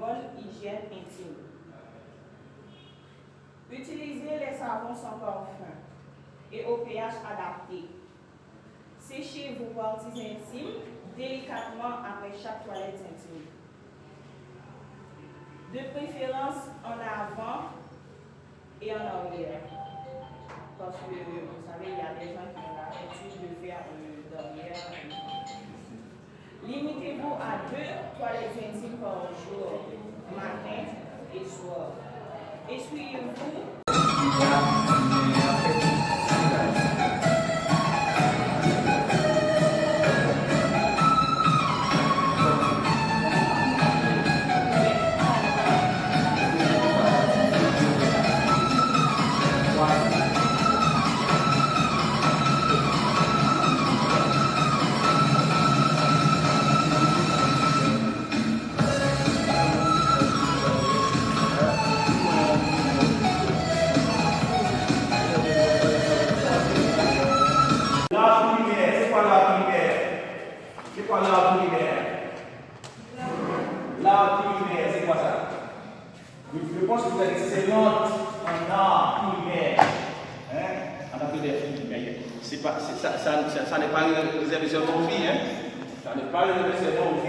bonne hygiène intime. Utilisez les savons sans parfum et au pH adapté. Séchez vos parties intimes délicatement après chaque toilette intime. De préférence en avant et en arrière. Parce que vous savez, il y a des gens qui ont l'habitude de faire derrière. Limitez-vous à 2 toilettes intimes par jour, matin et soir. Essuyez-vous. C'est quoi l'arbre primaire? L'arbre primaire, c'est quoi ça? Je pense que vous êtes excellente en arbre primaire. Hein? C'est pas, ça n'est pas réservé seulement aux filles. Hein? Ça n'est pas réservé seulement aux filles.